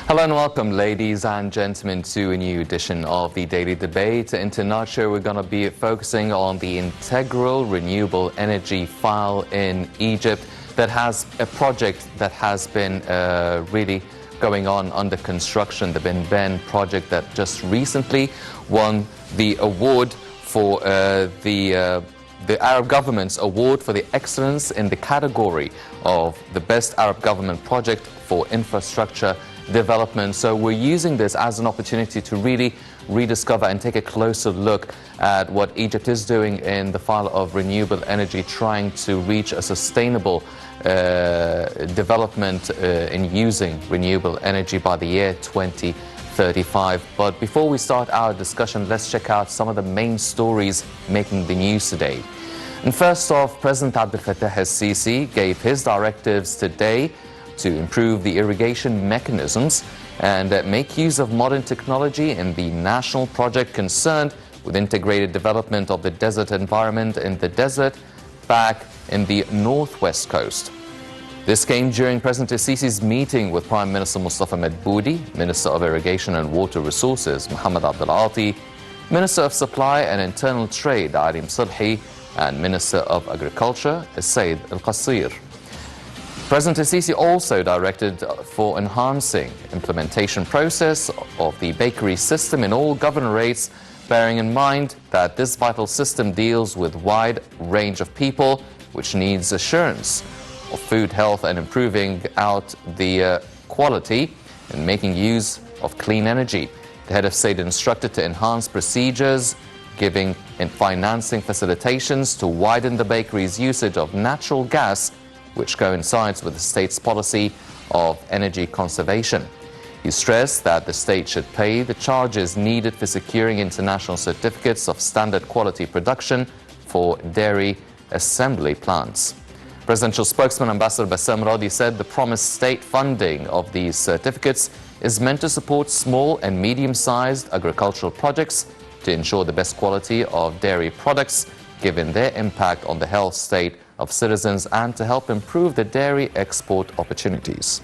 Hello and welcome, ladies and gentlemen, to a new edition of the Daily Debate. In tonight's show, we're going to be focusing on the integral renewable energy file in Egypt that has a project that has been really going on under construction, the Ben Ben project that just recently won the award for the Arab Government's Award for the Excellence in the category of the Best Arab Government Project for Infrastructure Development. So we're using this as an opportunity to really rediscover and take a closer look at what Egypt is doing in the file of renewable energy, trying to reach a sustainable development in using renewable energy by the year 2035. But before we start our discussion, let's check out some of the main stories making the news today. And first off, President Abdel Fattah el-Sisi gave his directives today to improve the irrigation mechanisms and make use of modern technology in the national project concerned with integrated development of the desert environment in the desert back in the northwest coast. This came during President el-Sisi's meeting with Prime Minister Mustafa Madboudi, Minister of Irrigation and Water Resources Mohammed Abdel Ati, Minister of Supply and Internal Trade Alim Salhi, and Minister of Agriculture Said Al-Qasir. President el-Sisi also directed for enhancing implementation process of the bakery system in all governorates, bearing in mind that this vital system deals with wide range of people, which needs assurance of food health and improving out the quality and making use of clean energy. The head of state instructed to enhance procedures, giving and financing facilitations to widen the bakery's usage of natural gas, which coincides with the state's policy of energy conservation. He stressed that the state should pay the charges needed for securing international certificates of standard quality production for dairy assembly plants. Presidential spokesman Ambassador Bassam Radi said the promised state funding of these certificates is meant to support small and medium-sized agricultural projects to ensure the best quality of dairy products, given their impact on the health state of citizens and to help improve the dairy export opportunities.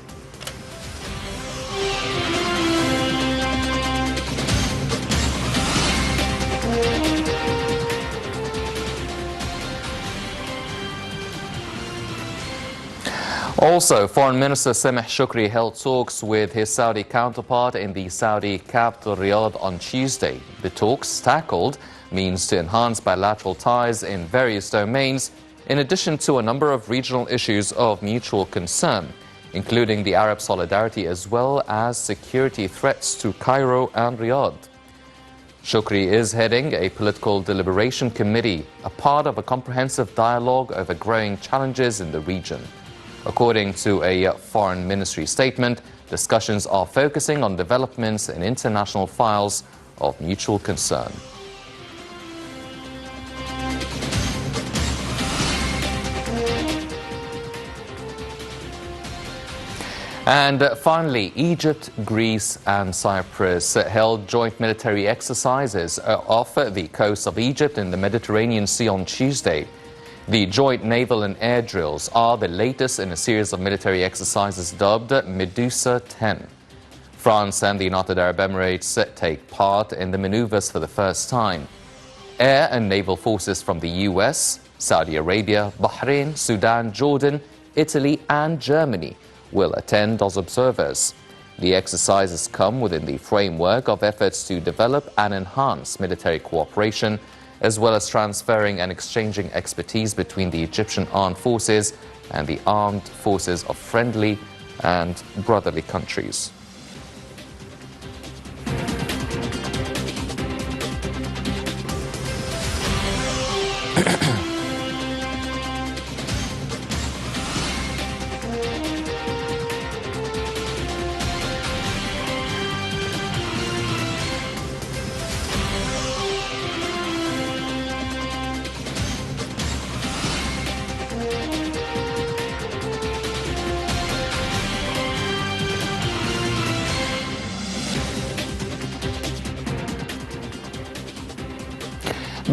Also, Foreign Minister Sameh Shukri held talks with his Saudi counterpart in the Saudi capital Riyadh on Tuesday. The talks tackled means to enhance bilateral ties in various domains, in addition to a number of regional issues of mutual concern, including the Arab solidarity as well as security threats to Cairo and Riyadh. Shukri is heading a political deliberation committee, a part of a comprehensive dialogue over growing challenges in the region. According to a foreign ministry statement, discussions are focusing on developments in international files of mutual concern. And finally, Egypt, Greece and Cyprus held joint military exercises off the coast of Egypt in the Mediterranean Sea on Tuesday. The joint naval and air drills are the latest in a series of military exercises dubbed Medusa 10. France and the United Arab Emirates take part in the maneuvers for the first time. Air and naval forces from the US, Saudi Arabia, Bahrain, Sudan, Jordan, Italy and Germany will attend as observers. The exercises come within the framework of efforts to develop and enhance military cooperation, as well as transferring and exchanging expertise between the Egyptian armed forces and the armed forces of friendly and brotherly countries.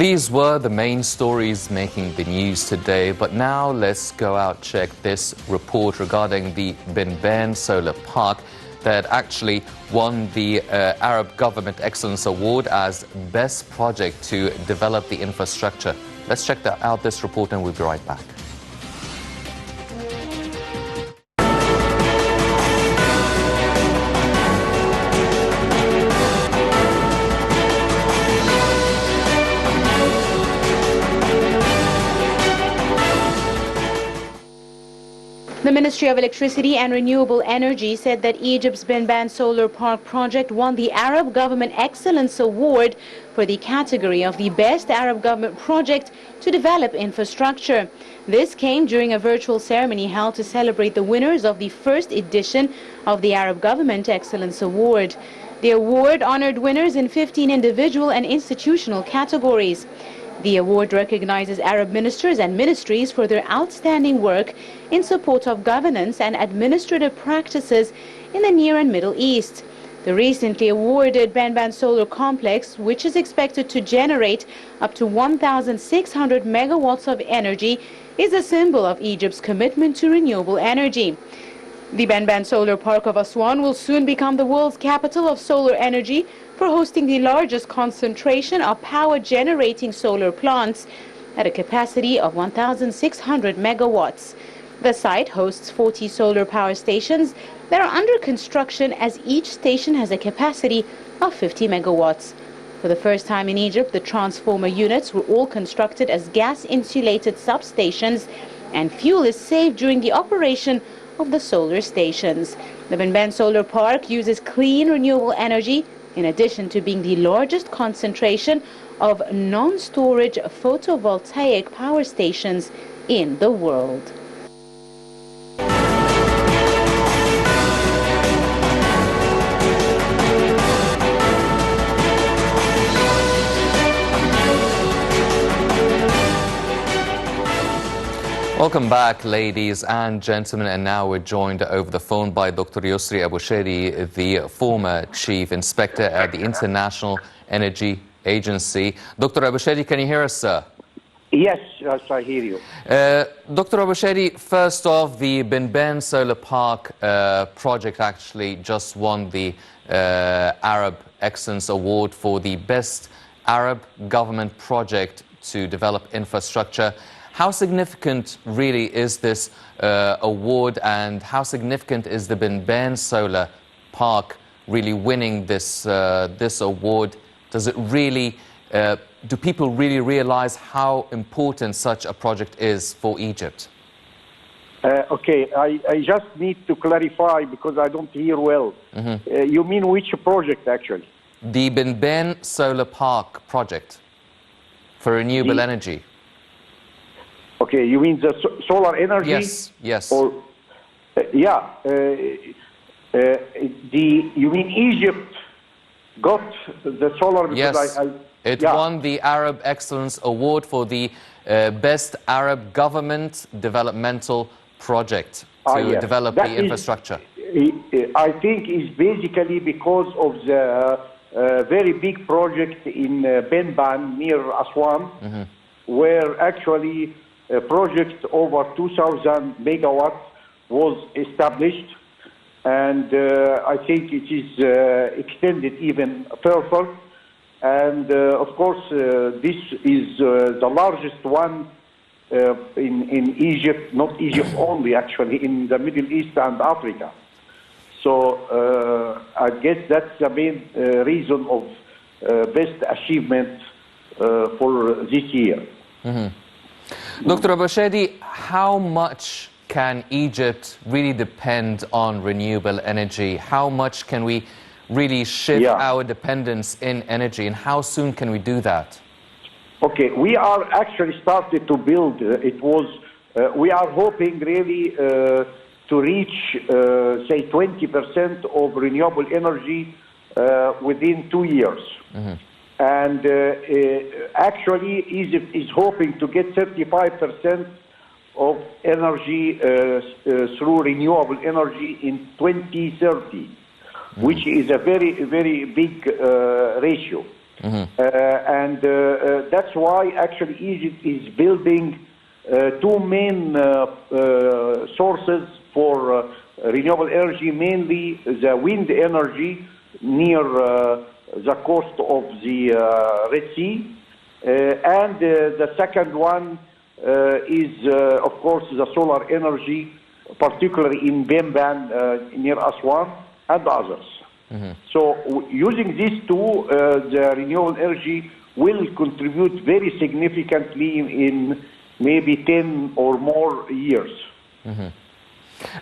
These were the main stories making the news today, but now let's go out check this report regarding the Ben Ben Solar Park that actually won the Arab Government Excellence Award as Best Project to Develop the Infrastructure. Let's check out this report and we'll be right back. The Ministry of Electricity and Renewable Energy said that Egypt's Benban Solar Park project won the Arab Government Excellence Award for the category of the Best Arab Government Project to Develop Infrastructure. This came during a virtual ceremony held to celebrate the winners of the first edition of the Arab Government Excellence Award. The award honored winners in 15 individual and institutional categories. The award recognizes Arab ministers and ministries for their outstanding work in support of governance and administrative practices in the Near and Middle East. The recently awarded Benban Solar Complex, which is expected to generate up to 1,600 megawatts of energy, is a symbol of Egypt's commitment to renewable energy. The Benban Solar Park of Aswan will soon become the world's capital of solar energy for hosting the largest concentration of power-generating solar plants at a capacity of 1,600 megawatts. The site hosts 40 solar power stations that are under construction, as each station has a capacity of 50 megawatts. For the first time in Egypt, the transformer units were all constructed as gas-insulated substations, and fuel is saved during the operation of the solar stations. The Benban Solar Park uses clean renewable energy in addition to being the largest concentration of non-storage photovoltaic power stations in the world. Welcome back, ladies and gentlemen, and now we're joined over the phone by Dr. Yusri Abusheri, the former Chief Inspector at the International Energy Agency. Dr. Abusheri, can you hear us, sir? Yes, I hear you. Dr. Abusheri, first off, the Benban Solar Park project actually just won the Arab Excellence Award for the Best Arab Government Project to Develop Infrastructure. How significant really is this award, and how significant is the Benban Solar Park really winning this award? Does it really, do people really realize how important such a project is for Egypt? Okay, I just need to clarify because I don't hear well. You mean which project actually? The Benban Solar Park project for renewable energy. Okay, you mean the solar energy? Yes, yes. Or, yeah. You mean Egypt got the solar? Because yes, it won the Arab Excellence Award for the Best Arab Government Developmental Project to develop the infrastructure. I think it's basically because of the very big project in Benban near Aswan, where actually a project over 2,000 megawatts was established, and I think it is extended even further. And of course, this is the largest one in Egypt, not Egypt only, actually, in the Middle East and Africa. So I guess that's the main reason of best achievement for this year. Dr. Abusheri, how much can Egypt really depend on renewable energy? How much can we really shift our dependence in energy, and how soon can we do that? Okay, we are actually started to build. We are hoping really to reach, say, 20% of renewable energy within 2 years. And actually, Egypt is hoping to get 35% of energy through renewable energy in 2030, which is a very, very big ratio. And that's why actually Egypt is building two main sources for renewable energy, mainly the wind energy near the coast of the Red Sea. And the second one is, of course, the solar energy, particularly in Bemban near Aswan and others. So using these two, the renewable energy will contribute very significantly in maybe 10 or more years.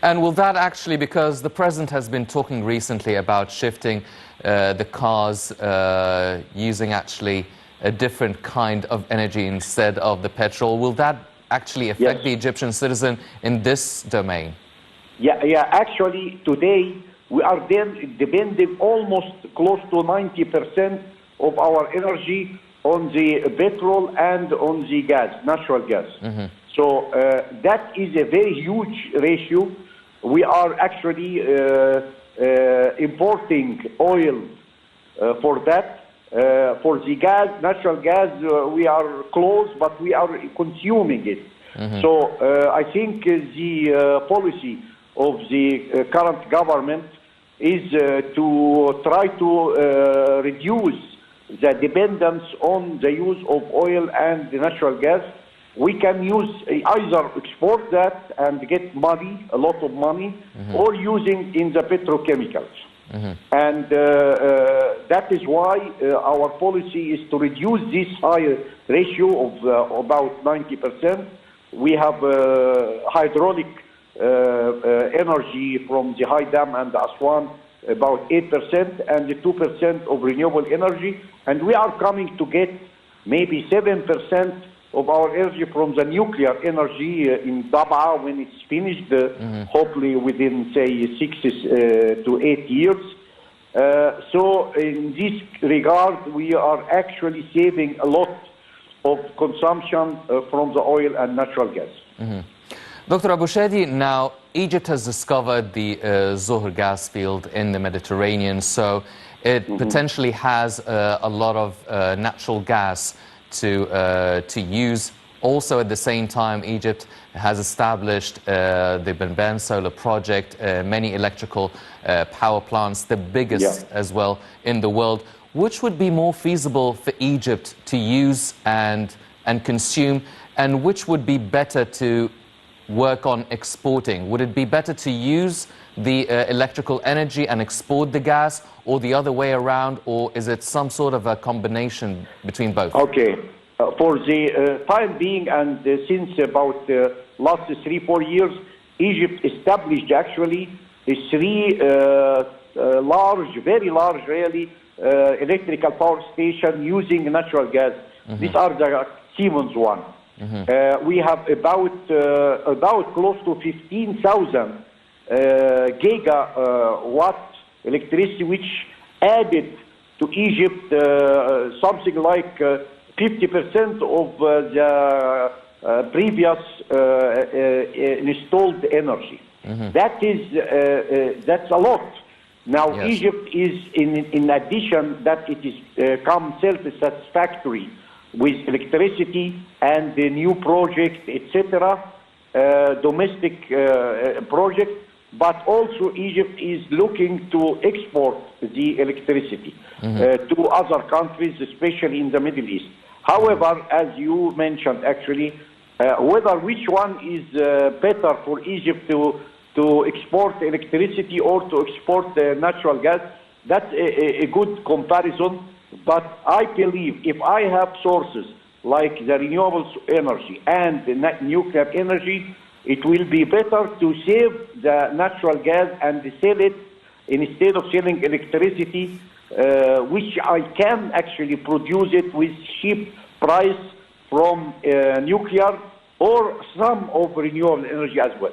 And will that actually, because the President has been talking recently about shifting the cars using actually a different kind of energy instead of the petrol, will that actually affect the Egyptian citizen in this domain? Yeah, actually today we are then depending almost close to 90% of our energy on the petrol and on the gas, natural gas. So that is a very huge ratio. We are actually importing oil for that. For the gas, natural gas, we are close, but we are consuming it. So I think the policy of the current government is to try to reduce the dependence on the use of oil and natural gas. We can use either export that and get money, a lot of money, or using in the petrochemicals. And that is why our policy is to reduce this high ratio of about 90%. We have hydraulic energy from the High Dam and the Aswan, about 8%, and 2% of renewable energy. And we are coming to get maybe 7% of our energy from the nuclear energy in Dab'a when it's finished, hopefully within, say, 6 to 8 years. So in this regard, we are actually saving a lot of consumption from the oil and natural gas. Dr. Abu Shadi, now Egypt has discovered the Zohr gas field in the Mediterranean, so it potentially has a lot of natural gas to use. Also, at the same time, Egypt has established the Benben solar project, many electrical power plants, the biggest as well in the world. Which would be more feasible for Egypt to use and consume, and which would be better to work on exporting? Would it be better to use the electrical energy and export the gas, or the other way around, or is it some sort of a combination between both? Okay. For the time being, and since about the last 3-4 years, Egypt established actually 3 large, very large really, electrical power stations using natural gas. These are the Siemens one. We have about close to 15,000 gigawatt electricity, which added to Egypt something like 50% of the previous installed energy. That's a lot. Now Egypt is, in addition that it is come self-satisfactory with electricity and the new project, etc., domestic project, but also Egypt is looking to export the electricity to other countries, especially in the Middle East. However, as you mentioned, actually, whether which one is better for Egypt to export electricity or to export natural gas, that's a good comparison. But I believe if I have sources like the renewable energy and the nuclear energy, it will be better to save the natural gas and sell it instead of selling electricity, which I can actually produce it with cheap price from nuclear or some of renewable energy as well.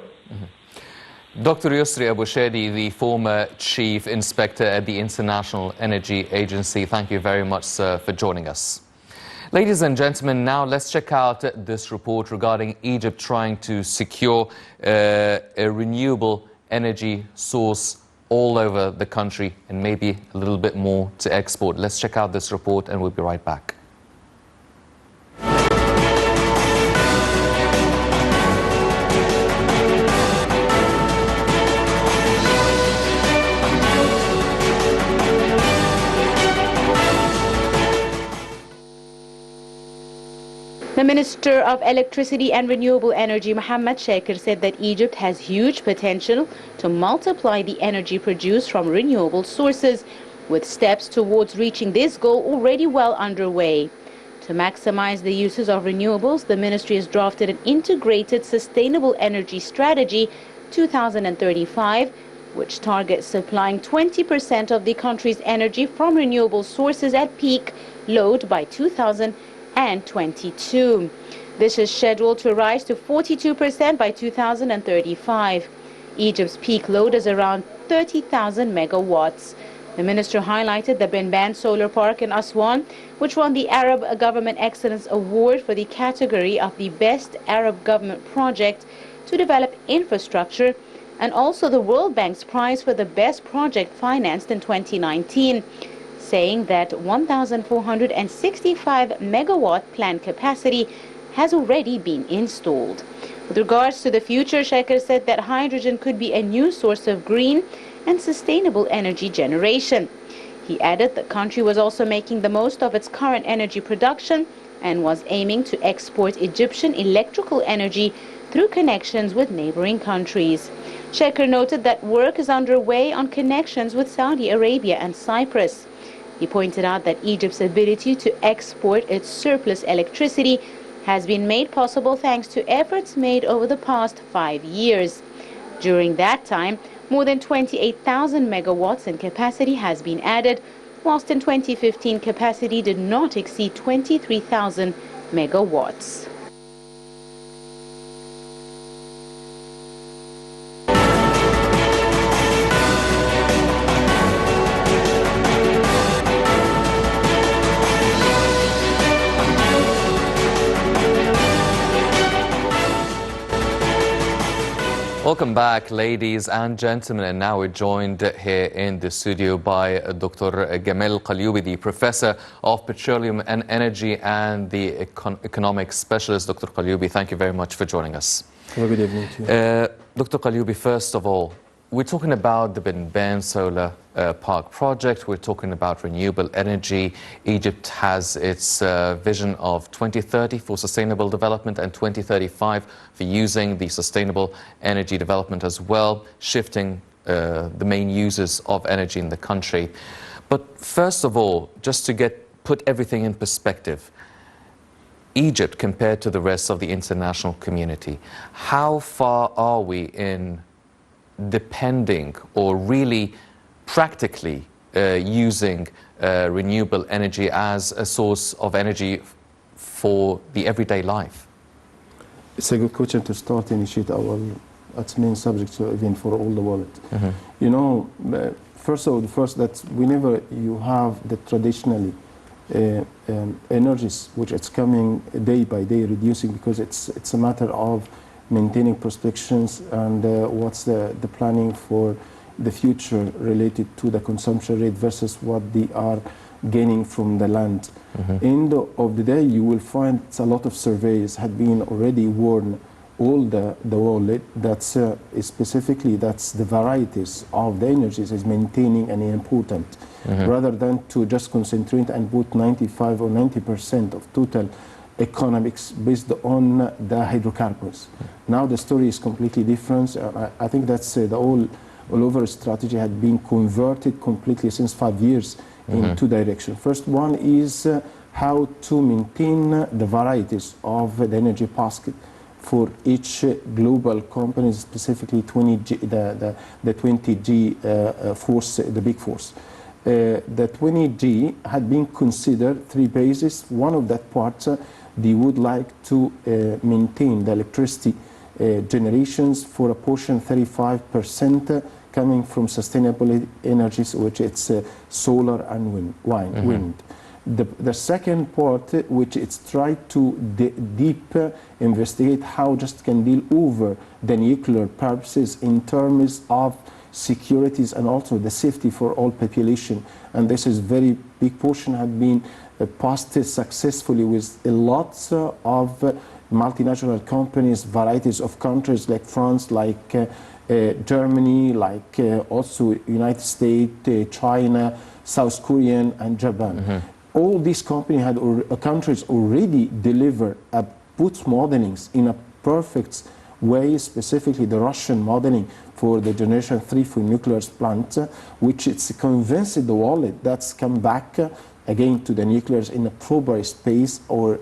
Dr. Yusri Abu Shadi, the former Chief Inspector at the International Energy Agency, thank you very much, sir, for joining us. Ladies and gentlemen, now let's check out this report regarding Egypt trying to secure a renewable energy source all over the country and maybe a little bit more to export. Let's check out this report and we'll be right back. The Minister of Electricity and Renewable Energy, Mohammed Shaker, said that Egypt has huge potential to multiply the energy produced from renewable sources, with steps towards reaching this goal already well underway. To maximize the uses of renewables, the ministry has drafted an integrated sustainable energy strategy 2035, which targets supplying 20% of the country's energy from renewable sources at peak load by 2022. This is scheduled to rise to 42% by 2035. Egypt's peak load is around 30,000 megawatts. The minister highlighted the Benban Solar Park in Aswan, which won the Arab Government Excellence Award for the category of the Best Arab Government Project to develop infrastructure, and also the World Bank's prize for the best project financed in 2019, saying that 1,465 megawatt plant capacity has already been installed. With regards to the future, Shaker said that hydrogen could be a new source of green and sustainable energy generation. He added the country was also making the most of its current energy production and was aiming to export Egyptian electrical energy through connections with neighboring countries. Shaker noted that work is underway on connections with Saudi Arabia and Cyprus. He pointed out that Egypt's ability to export its surplus electricity has been made possible thanks to efforts made over the past 5 years. During that time, more than 28,000 megawatts in capacity has been added, whilst in 2015 capacity did not exceed 23,000 megawatts. Welcome back, ladies and gentlemen, and now we're joined here in the studio by Dr. Gamal Qalubi, the Professor of Petroleum and Energy and the Economics Specialist. Dr. Qalubi, thank you very much for joining us. Have a good evening to you. Dr. Qalubi, first of all, we're talking about the Benban Solar Park project. We're talking about renewable energy. Egypt has its vision of 2030 for sustainable development and 2035 for using the sustainable energy development as well, shifting the main users of energy in the country. But first of all, just to put everything in perspective, Egypt compared to the rest of the international community, how far are we in depending or really practically using renewable energy as a source of energy for the everyday life? It's a good question to start initiate our main subject event for all the world. Mm-hmm. You know, first of all, that whenever you have the traditionally energies which it's coming day by day reducing, because it's a matter of maintaining prospections and what's the planning for the future related to the consumption rate versus what they are gaining from the land. Mm-hmm. End of the day, you will find a lot of surveys had been already warned all the world that's specifically that's the varieties of the energies is maintaining and important, mm-hmm. rather than to just concentrate and put 95 or 90% of total economics based on the hydrocarbons. Now the story is completely different. I think that's the all over strategy had been converted completely since 5 years mm-hmm. in two directions. First one is how to maintain the varieties of the energy basket for each global company, specifically 20G, the 20G force, the big force. The 20G had been considered three bases. One of that part, they would like to maintain the electricity generations for a portion 35% coming from sustainable energies, which it's solar and wind. Mm-hmm. The second part, which it's try to deep investigate how just can deal over the nuclear purposes in terms of securities and also the safety for all population. And this is very big portion had been passed successfully with lots of multinational companies, varieties of countries like France, like Germany, like also United States, China, South Korean and Japan. Mm-hmm. all these countries already deliver put modelings in a perfect way, specifically the Russian modeling for the Generation 3 for nuclear plant, which it's convinced the wallet that's come back again to the nuclears in a proper space or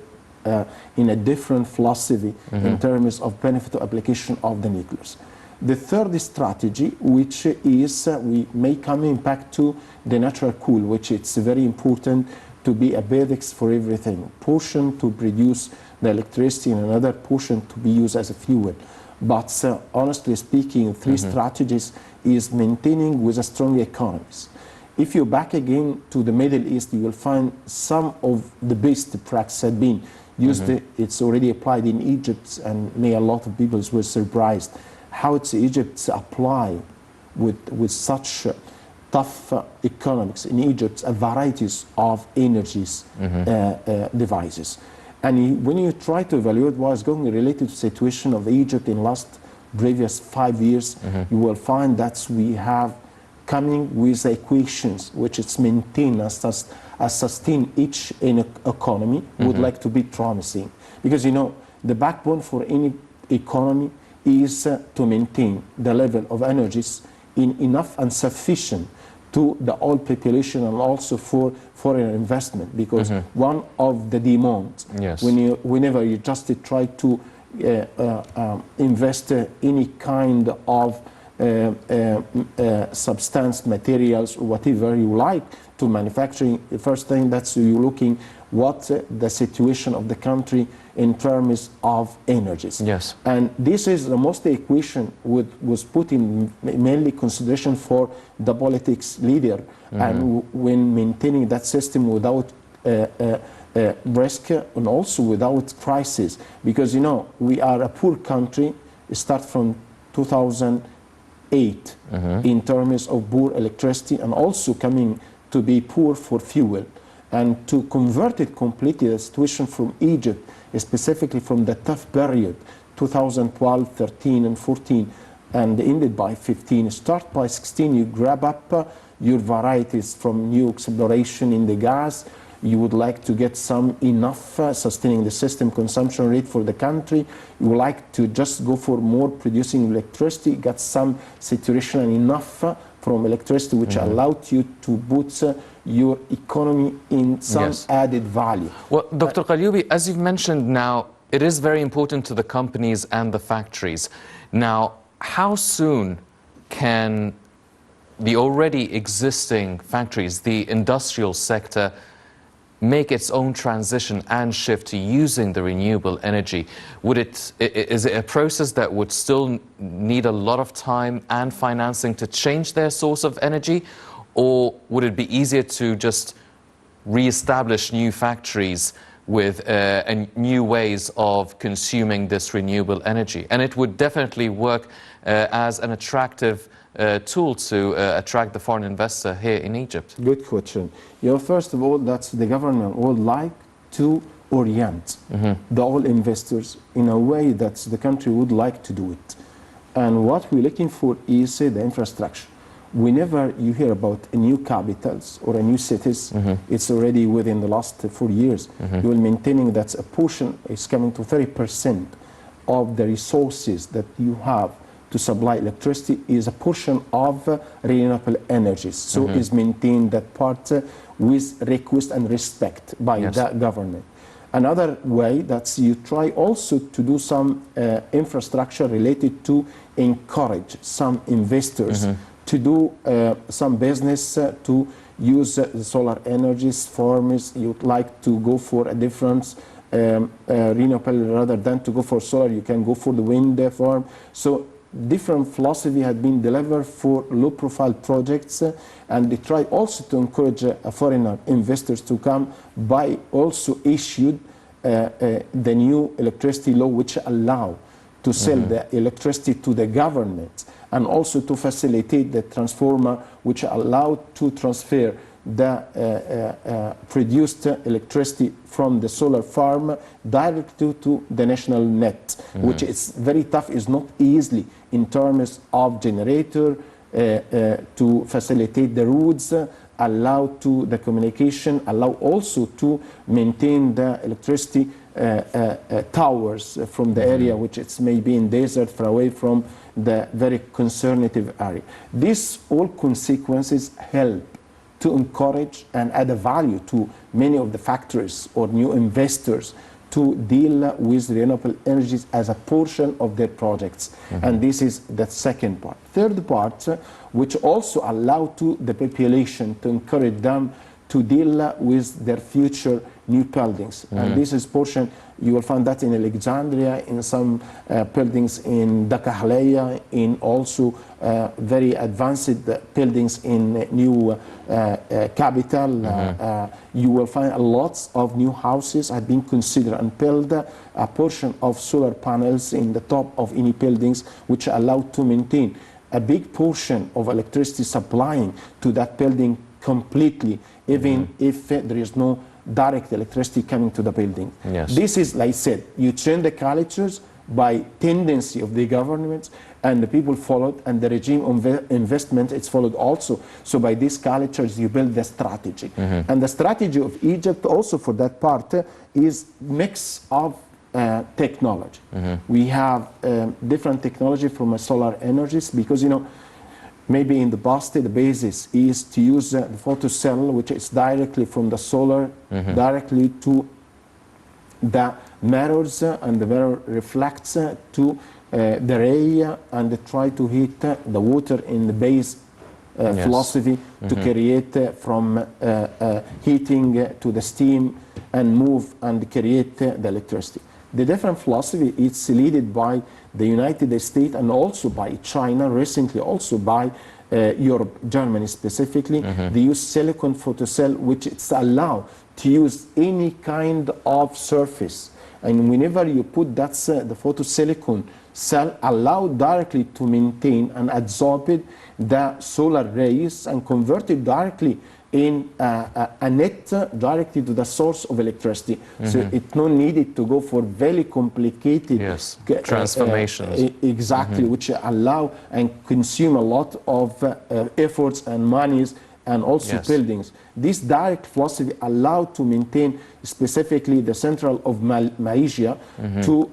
in a different philosophy in terms of benefit application of the nuclears. The third strategy, which is we may coming back to the natural coal, which it's very important to be a basics for everything. Portion to produce the electricity and another portion to be used as a fuel. But honestly speaking, three strategies is maintaining with a strong economies. If you back again to the Middle East, you will find some of the best practice had been used. It's already applied in Egypt, and may a lot of people were surprised how it's Egypt apply with such tough economics in Egypt, varieties of energies devices. And when you try to evaluate what is going related to the situation of Egypt in last previous 5 years, you will find that we have coming with equations which it's maintain as sustain each economy would like to be promising. Because you know, the backbone for any economy is to maintain the level of energies in enough and sufficient to the whole population and also for foreign investment, because one of the demands whenever you just try to invest any kind of substance, materials, whatever you like to manufacturing, the first thing that's you're looking what the situation of the country in terms of energies. Yes. And this is the most equation was put in mainly consideration for the politics leader, and when maintaining that system without risk and also without crisis, because you know we are a poor country. Start from 2008 in terms of poor electricity and also coming to be poor for fuel, and to convert it completely the situation from Egypt, specifically from the tough period 2012, 13 and 14 and ended by 15, start by 16, you grab up your varieties from new exploration in the gas. You would like to get some enough sustaining the system consumption rate for the country. You would like to just go for more producing electricity, get some saturation and enough from electricity, which allowed you to put your economy in some added value. Well, Dr. Qalubi, as you've mentioned now, it is very important to the companies and the factories. Now, how soon can the already existing factories, the industrial sector, make its own transition and shift to using the renewable energy? Is it a process that would still need a lot of time and financing to change their source of energy? Or would it be easier to just re-establish new factories with new ways of consuming this renewable energy? And it would definitely work as an attractive tool to attract the foreign investor here in Egypt. Good question. You know, first of all, that's the government would like to orient the all investors in a way that the country would like to do it. And what we're looking for is the infrastructure. Whenever you hear about a new capitals or a new cities, it's already within the last 4 years, you will maintaining that a portion is coming to 30% of the resources that you have to supply electricity is a portion of renewable energies. So is maintained that part with request and respect by the government. Another way that you try also to do some infrastructure related to encourage some investors to do some business to use solar energies farms. You'd like to go for a different renewable rather than to go for solar, you can go for the wind farm. So different philosophy had been delivered for low profile projects, and they try also to encourage foreign investors to come by also issued the new electricity law, which allow to sell the electricity to the government, and also to facilitate the transformer, which allowed to transfer the produced electricity from the solar farm directly to the national net, which is very tough, is not easily in terms of generator to facilitate the roads, allow to the communication, allow also to maintain the electricity towers from the area which it's maybe in desert, far away from the very conservative area. These all consequences help to encourage and add a value to many of the factories or new investors to deal with renewable energies as a portion of their projects. And this is the second part. Third part, which also allow to the population to encourage them to deal with their future new buildings. And this is portion, you will find that in Alexandria, in some buildings in Dakhla, in also very advanced buildings in new capital. You will find lots of new houses have been considered and built a portion of solar panels in the top of any buildings, which allow to maintain a big portion of electricity supplying to that building completely, even if there is no direct electricity coming to the building. Yes. This is, like I said, you change the cultures by tendency of the government, and the people followed, and the regime of investment it's followed also. So by these cultures you build the strategy. And the strategy of Egypt also for that part is mix of technology. We have different technology from solar energies, because maybe in the past the basis is to use the photocell, which is directly from the solar directly to the mirrors, and the mirror reflects to the ray and try to heat the water in the base philosophy to create from heating to the steam and move and create the electricity. The different philosophy is led by the United States and also by China, recently also by Europe, Germany specifically. They use silicon photocell, which it's allowed to use any kind of surface. And whenever you put that, the photosilicon cell allow directly to maintain and absorb it, the solar rays, and convert it directly in a net directly to the source of electricity. So it no needed to go for very complicated transformations. Exactly, which allow and consume a lot of efforts and monies and also buildings. This direct philosophy allowed to maintain specifically the central of Malaysia to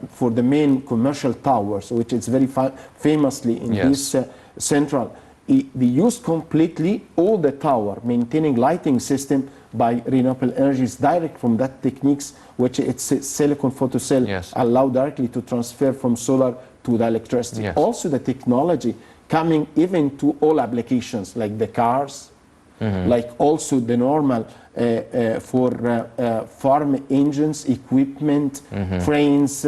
for the main commercial towers, which is very famously in this central. They use completely all the tower, maintaining lighting system by renewable energies direct from that techniques, which it's silicon photocell allow directly to transfer from solar to the electricity. Also the technology coming even to all applications like the cars, like also the normal for farm engines, equipment, trains,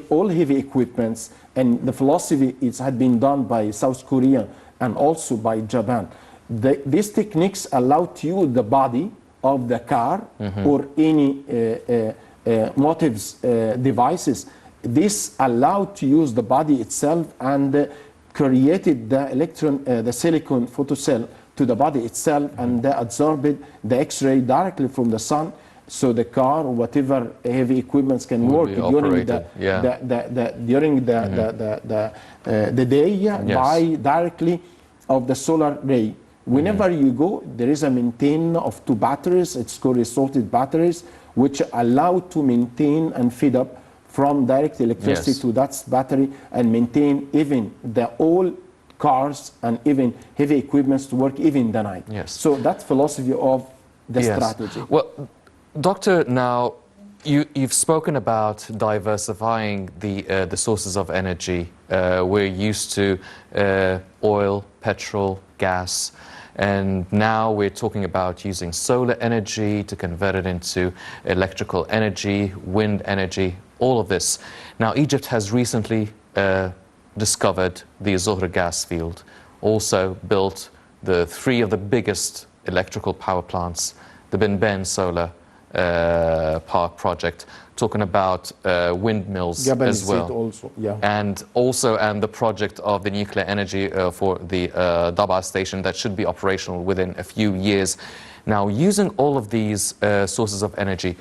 all heavy equipments. And the philosophy had been done by South Korea and also by Japan. These techniques allow to use the body of the car or any motives devices. This allowed to use the body itself and created the silicon photocell to the body itself, and they absorbed the X-ray directly from the sun. So the car or whatever heavy equipments can work during the day by directly of the solar ray. Whenever you go, there is a maintain of two batteries. It's called resulted batteries, which allow to maintain and feed up from direct electricity to that battery and maintain even the all cars and even heavy equipments to work even the night. So that's philosophy of the strategy. Well, Doctor, now you've spoken about diversifying the sources of energy. We're used to oil, petrol, gas, and now we're talking about using solar energy to convert it into electrical energy, wind energy, all of this. Now Egypt has recently discovered the Zohr gas field, also built three of the biggest electrical power plants, the Ben Ben solar park project, talking about windmills as well, also, and the project of the nuclear energy for the Daba station that should be operational within a few years. Now, using all of these sources of energy,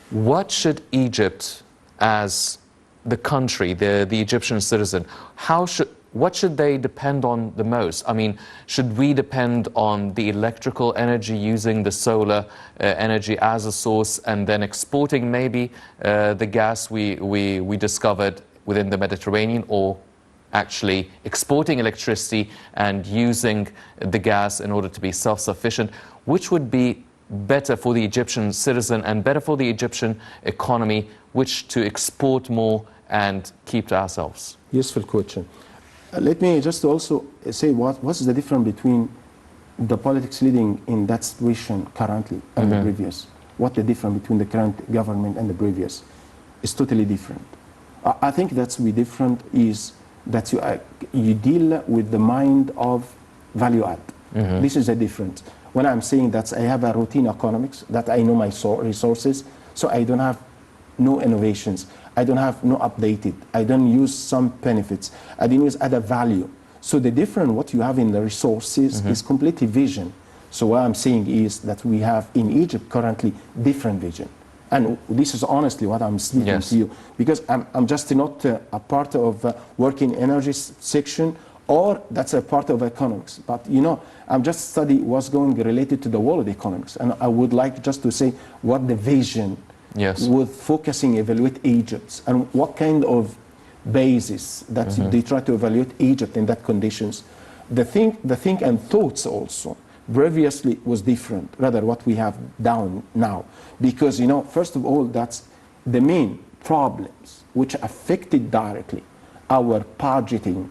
what should Egypt, as the country, the Egyptian citizen, how what should they depend on the most? I mean, should we depend on the electrical energy using the solar energy as a source and then exporting maybe the gas we discovered within the Mediterranean, or actually exporting electricity and using the gas in order to be self-sufficient? Which would be better for the Egyptian citizen and better for the Egyptian economy, which to export more and keep to ourselves? Useful question. Let me just also say what's the difference between the politics leading in that situation currently and the previous. What the difference between the current government and the previous is totally different. I think that's the different is that you deal with the mind of value add. This is a difference. When I'm saying that I have a routine economics, that I know my resources, so I don't have no innovations. I don't have no updated. I don't use some benefits. I don't use other value. So the difference what you have in the resources is completely vision. So what I'm saying is that we have in Egypt currently different vision. And this is honestly what I'm speaking to you, because I'm just not a part of working energy section, or that's a part of economics. But you know, I'm just studying what's going related to the world economics. And I would like just to say what the vision with focusing evaluate Egypt and what kind of basis that they try to evaluate Egypt in that conditions. The thing and thoughts also previously was different, rather what we have down now. Because, you know, first of all, that's the main problems which affected directly our budgeting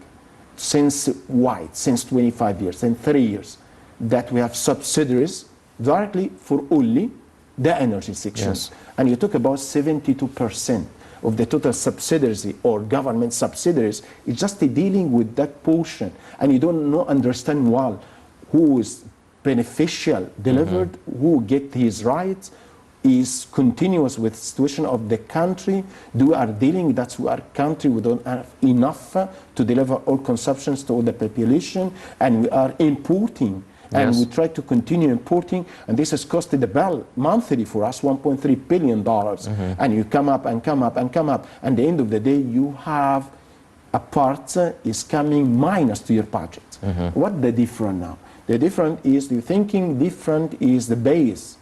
since 25 years and 3 years, that we have subsidiaries directly for only the energy section. And you talk about 72% of the total subsidiaries or government subsidiaries is just dealing with that portion. And you don't understand well who is beneficial delivered, who get his rights, is continuous with situation of the country. Do are dealing that's our country, we don't have enough to deliver all consumptions to all the population, and we are importing. And we try to continue importing, and this has costed the bill monthly for us $1.3 billion. And you come up and come up and come up, and at the end of the day, you have a part is coming minus to your budget. What the difference now? The difference is the thinking different is the base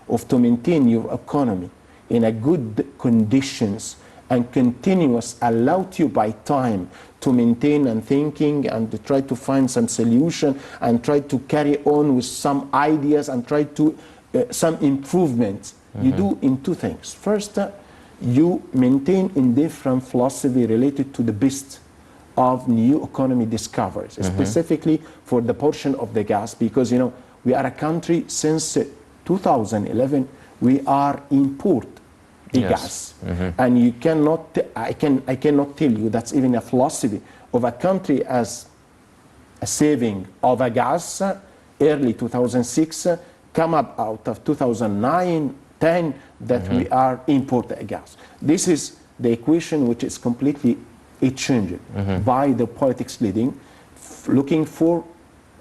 of to maintain your economy in a good conditions and continuous allowed you by time to maintain and thinking and to try to find some solution and try to carry on with some ideas and try to some improvements. You do in two things. First, you maintain in different philosophy related to the best of new economy discoveries, specifically for the portion of the gas, because you know we are a country since 2011 we are import the gas, and you cannot. I cannot tell you that's even a philosophy of a country as a saving of a gas early 2006 come up out of 2009, 10 that we are import a gas. This is the equation which is completely changed by the politics leading, looking for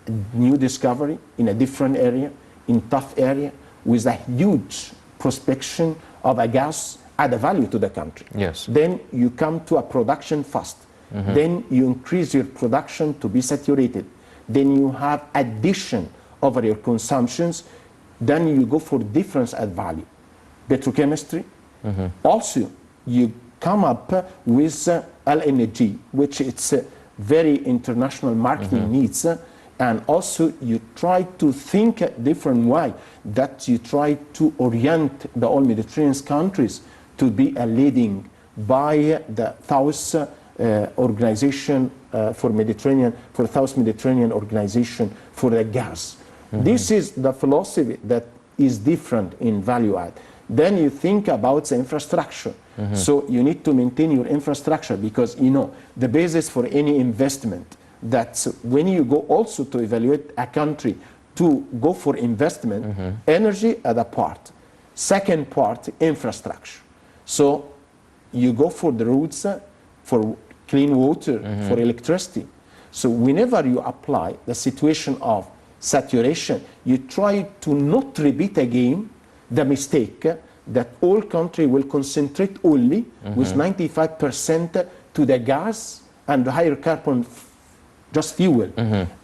a new discovery in a different area, in tough area, with a huge prospection of a gas add a value to the country. Then you come to a production fast. Then you increase your production to be saturated. Then you have addition over your consumptions. Then you go for difference add value. Petrochemistry. Also, you come up with LNG, which it's very international marketing needs. And also you try to think a different way, that you try to orient the all Mediterranean countries to be a leading by the South Organization for South Mediterranean Organization for the gas. This is the philosophy that is different in value add. Then you think about the infrastructure. So you need to maintain your infrastructure, because you know the basis for any investment, that's when you go also to evaluate a country to go for investment, energy at a part. Second part, infrastructure. So you go for the routes for clean water, for electricity. So whenever you apply the situation of saturation, you try to not repeat again the mistake that all country will concentrate only with 95% to the gas and the higher carbon just fuel,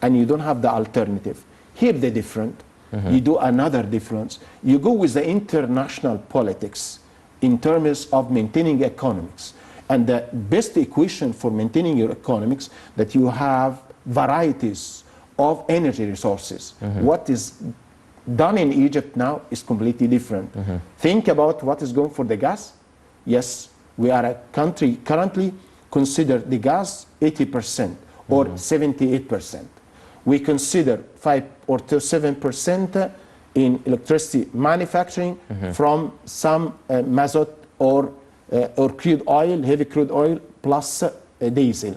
and you don't have the alternative. Here they're different. You do another difference. You go with the international politics in terms of maintaining economics. And the best equation for maintaining your economics, that you have varieties of energy resources. What is done in Egypt now is completely different. Think about what is going for the gas. Yes, we are a country currently consider the gas 80% or 78%. We consider 5 or 7% in electricity manufacturing from some mazut or crude oil, heavy crude oil, plus diesel.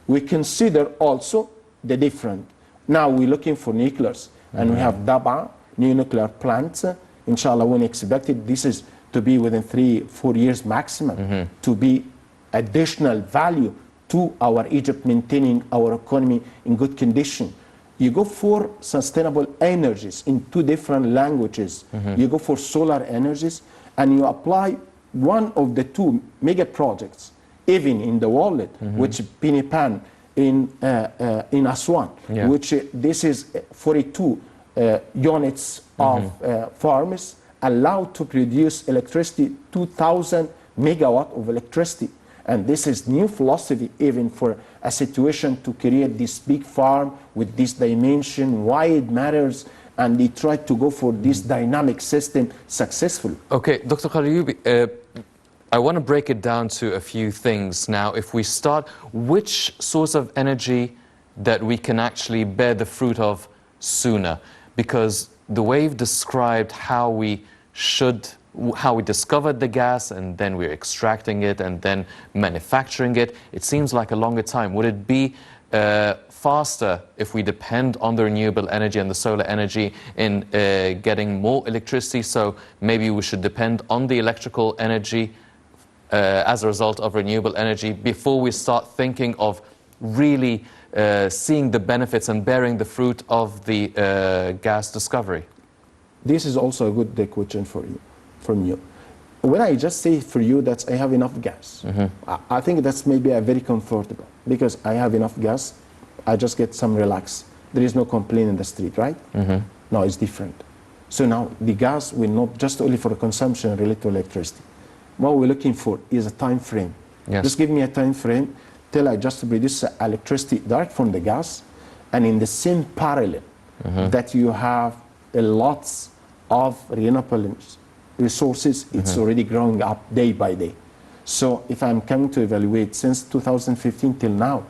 We consider also the different. Now we're looking for nuclears, and we have Daba, new nuclear plants. Inshallah, when expected, this is to be within 3-4 years maximum, to be additional value to our Egypt, maintaining our economy in good condition. You go for sustainable energies in 2 different languages. You go for solar energies, and you apply one of the 2 mega projects, even in the wallet, which Pinipan in Aswan, which this is 42 units of farms allowed to produce electricity, 2,000 megawatt of electricity. And this is new philosophy even for a situation to create this big farm with this dimension, why it matters, and they try to go for this dynamic system successfully. Okay, Dr. Qalubi, I want to break it down to a few things now. If we start, which source of energy that we can actually bear the fruit of sooner? Because the way you've described how we discovered the gas, and then we're extracting it and then manufacturing it, it seems like a longer time. Would it be faster if we depend on the renewable energy and the solar energy in getting more electricity? So maybe we should depend on the electrical energy as a result of renewable energy before we start thinking of really seeing the benefits and bearing the fruit of the gas discovery? This is also a good question from you. When I just say for you that I have enough gas, I think that's maybe a very comfortable, because I have enough gas, I just get some relax. There is no complaint in the street, right? No, it's different. So now the gas will not just only for consumption related to electricity. What we're looking for is a time frame. Just give me a time frame till I just produce electricity direct from the gas, and in the same parallel that you have lots of renewable resources, it's already growing up day by day. So if I'm coming to evaluate since 2015 till now,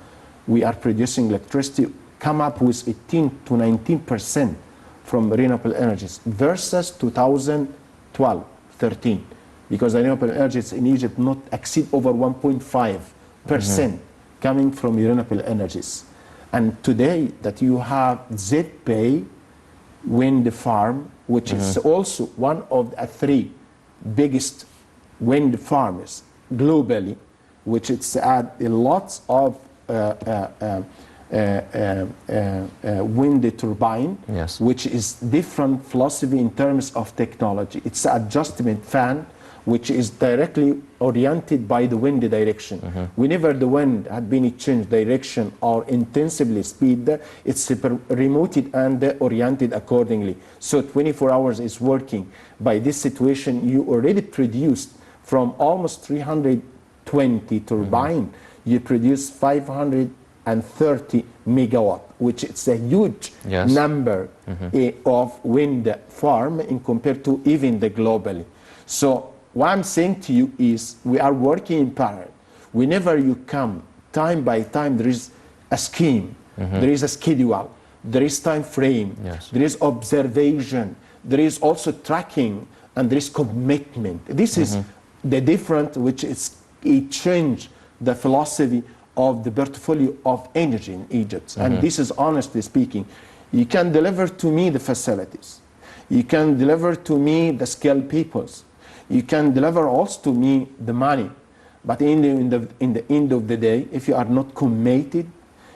we are producing electricity, come up with 18 to 19% from renewable energies versus 2012, 13. Because the renewable energies in Egypt not exceed over 1.5% coming from renewable energies. And today that you have ZPay wind farm, which is also one of the 3 biggest wind farms globally, which it's had lots of wind turbine, which is different philosophy in terms of technology. It's an adjustment fan, which is directly oriented by the wind direction. Whenever the wind had been changed direction or intensively speed, it's remoted and oriented accordingly. So 24 hours is working. By this situation, you already produced from almost 320 turbine, you produce 530 megawatt, which is a huge number of wind farm in compared to even the globally. So what I'm saying to you is we are working in parallel. Whenever you come, time by time, there is a scheme, there is a schedule, there is time frame, there is observation, there is also tracking, and there is commitment. This is the difference, which is it changed the philosophy of the portfolio of energy in Egypt. And this is honestly speaking. You can deliver to me the facilities. You can deliver to me the skilled peoples. You can deliver also to me the money. But in the end of the day, if you are not committed,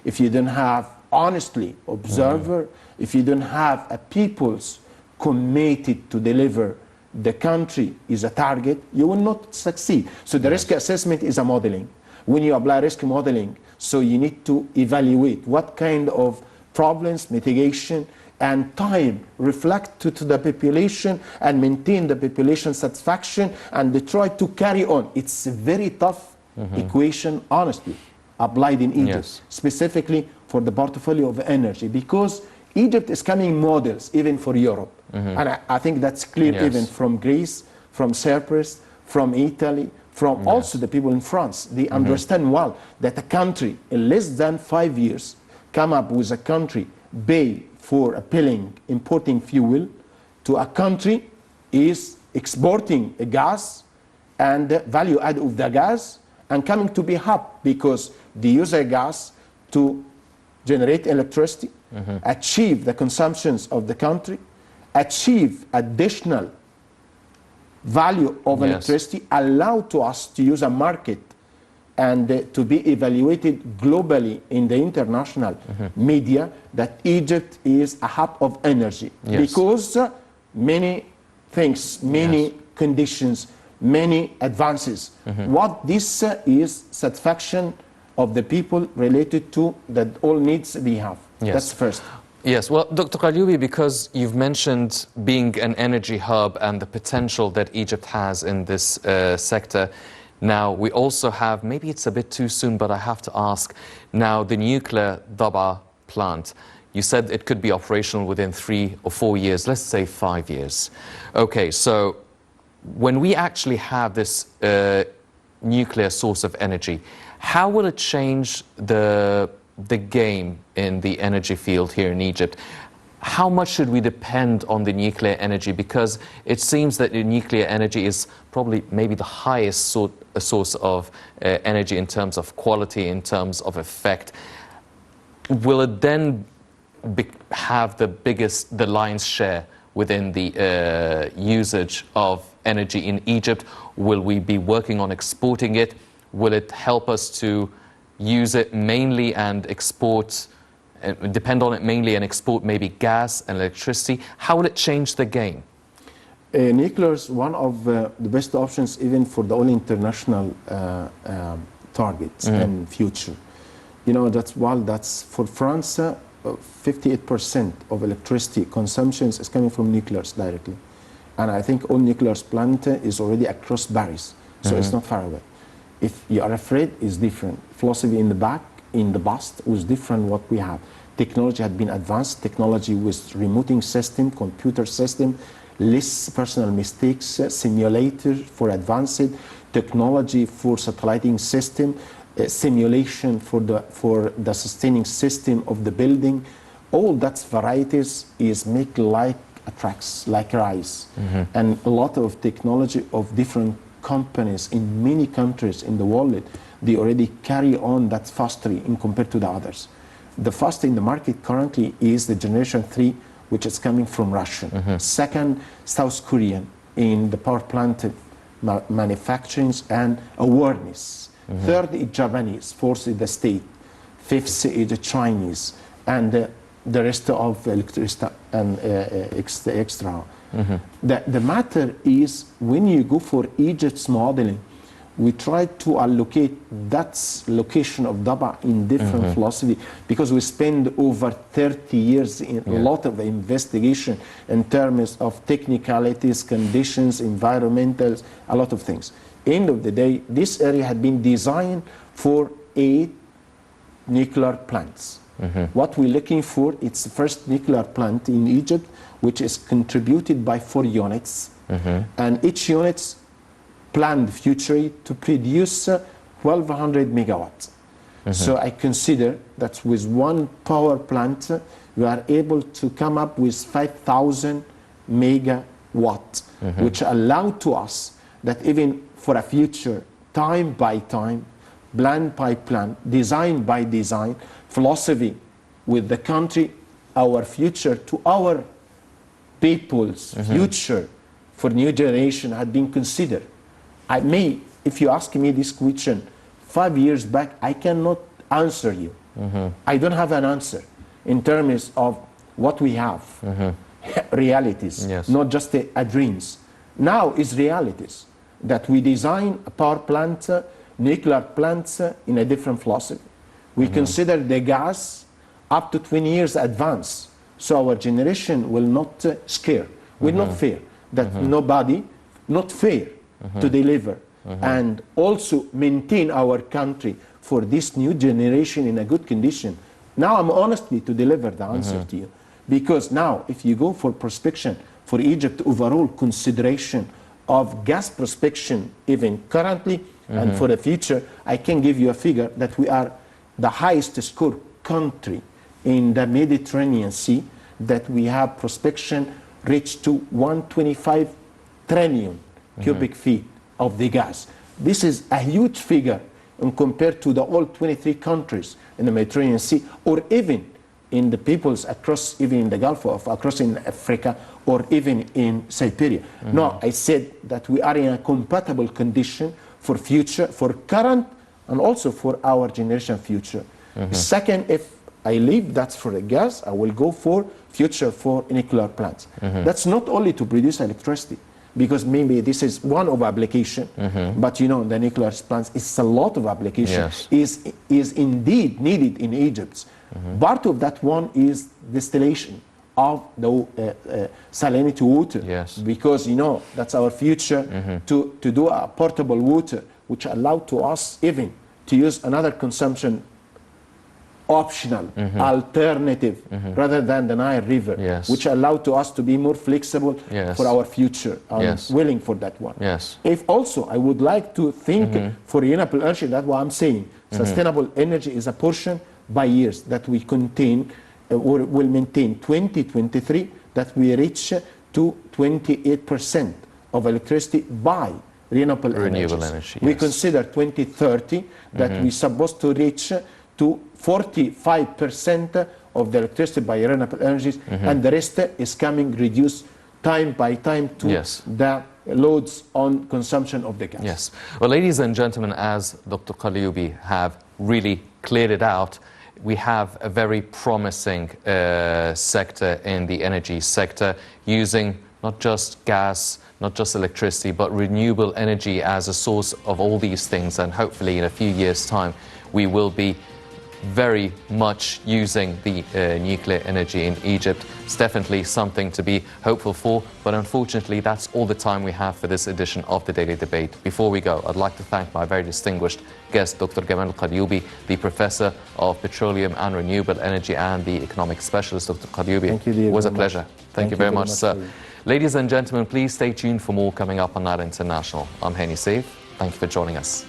if you don't have honestly observer, if you don't have a peoples committed to deliver the country is a target, you will not succeed. So the risk assessment is a modeling. When you apply risk modeling So you need to evaluate what kind of problems, mitigation, and time reflect to the population and maintain the population satisfaction, and they try to carry on. It's a very tough equation, honestly, applied in Egypt, specifically for the portfolio of energy, because Egypt is coming models even for Europe. And I think that's clear even from Greece, from Cyprus, from Italy, from also the people in France. They understand well that a country in less than 5 years come up with a country pay for appealing importing fuel to a country is exporting a gas and the value add of the gas and coming to be hub because they use a gas to generate electricity, achieve the consumptions of the country, achieve additional value of electricity, allow to us to use a market and to be evaluated globally in the international media that Egypt is a hub of energy because many things, many conditions, many advances. What this is satisfaction of the people related to that all needs we have. That's first. Yes, well, Dr. Qalubi, because you've mentioned being an energy hub and the potential that Egypt has in this sector, now we also have, maybe it's a bit too soon, but I have to ask, now the nuclear Daba plant, you said it could be operational within 3 or 4 years, let's say 5 years. Okay, so when we actually have this nuclear source of energy, how will it change the game in the energy field here in Egypt? How much should we depend on the nuclear energy? Because it seems that the nuclear energy is probably maybe the highest source of energy in terms of quality, in terms of effect. Will it then have the lion's share within the usage of energy in Egypt? Will we be working on exporting it? Will it help us to use it mainly and export, depend on it mainly and export maybe gas and electricity? How will it change the game? Nuclear is one of the best options even for the all international targets and future. You know, that's for France, 58% of electricity consumptions is coming from nuclears directly. And I think all nuclear plant is already across Paris, so it's not far away. If you are afraid, it's different. Philosophy in the back, in the past, was different what we have. Technology had been advanced, technology with remoting system, computer system, less personal mistakes, simulator for advanced, technology for satelliting system, simulation for the sustaining system of the building. All that varieties is make like attracts, like rise. And a lot of technology of different companies in many countries in the world, they already carry on that faster in compared to the others. The fastest in the market currently is the generation 3, which is coming from Russia. Second, South Korean in the power plant manufacturing and awareness. Third is Japanese, fourth is the state. Fifth is the Chinese, and the rest of electricity and extra. The matter is when you go for Egypt's modeling, we try to allocate that location of Daba in different philosophy because we spend over 30 years in a lot of investigation in terms of technicalities, conditions, environmentals, a lot of things. End of the day, this area had been designed for 8 nuclear plants. What we're looking for, it's the first nuclear plant in Egypt, which is contributed by 4 units. And each unit's planned future to produce 1,200 megawatts. So I consider that with one power plant, we are able to come up with 5,000 megawatts, which allow to us that even for a future, time by time, plan by plan, design by design, philosophy with the country, our future to our people's future for new generation had been considered. I may, if you ask me this question 5 years back, I cannot answer you. I don't have an answer in terms of what we have, realities, not just dreams. Now is realities that we design a power plant, nuclear plants in a different philosophy. We consider the gas up to 20 years advance. So our generation will not scare, will not fear that nobody, not fair to deliver and also maintain our country for this new generation in a good condition. Now I'm honestly to deliver the answer to you. Because now if you go for prospection for Egypt, overall consideration of gas prospection even currently and for the future, I can give you a figure that we are the highest score country in the Mediterranean Sea, that we have prospection reached to 125 trillion cubic feet of the gas. This is a huge figure when compared to the all 23 countries in the Mediterranean Sea, or even in the peoples across, even in the Gulf of, across in Africa, or even in Siberia. No, I said that we are in a compatible condition for future, for current, and also for our generation future. Second, if I leave that's for the gas, I will go for future for nuclear plants. That's not only to produce electricity, because maybe this is one of application, but you know the nuclear plants is a lot of application, is indeed needed in Egypt. Part of that one is distillation of the salinity water, because you know that's our future to do a portable water, which allow to us even to use another consumption optional alternative rather than the Nile River, which allow to us to be more flexible for our future. I'm willing for that one. If also I would like to think for renewable energy, that's what I'm saying. Sustainable energy is a portion by years that we contain or will maintain 2023, that we reach to 28% of electricity by renewable energy. We consider 2030 that we're supposed to reach to 45% of the electricity by renewable energies, and the rest is coming reduced time by time to the loads on consumption of the gas. Well, ladies and gentlemen, as Dr. Qalubi have really cleared it out, we have a very promising sector in the energy sector, using not just gas, not just electricity, but renewable energy as a source of all these things. And hopefully in a few years' time, we will be very much using the nuclear energy in Egypt. It's definitely something to be hopeful for, but unfortunately that's all the time we have for this edition of the Daily Debate. Before we go, I'd like to thank my very distinguished guest, Dr. Gamal Qalubi, the Professor of Petroleum and Renewable Energy and the Economic Specialist. Dr. Qalubi, thank you, it was a pleasure. Thank you very much, sir. Ladies and gentlemen, please stay tuned for more coming up on Nile International. I'm Hani Saif. Thank you for joining us.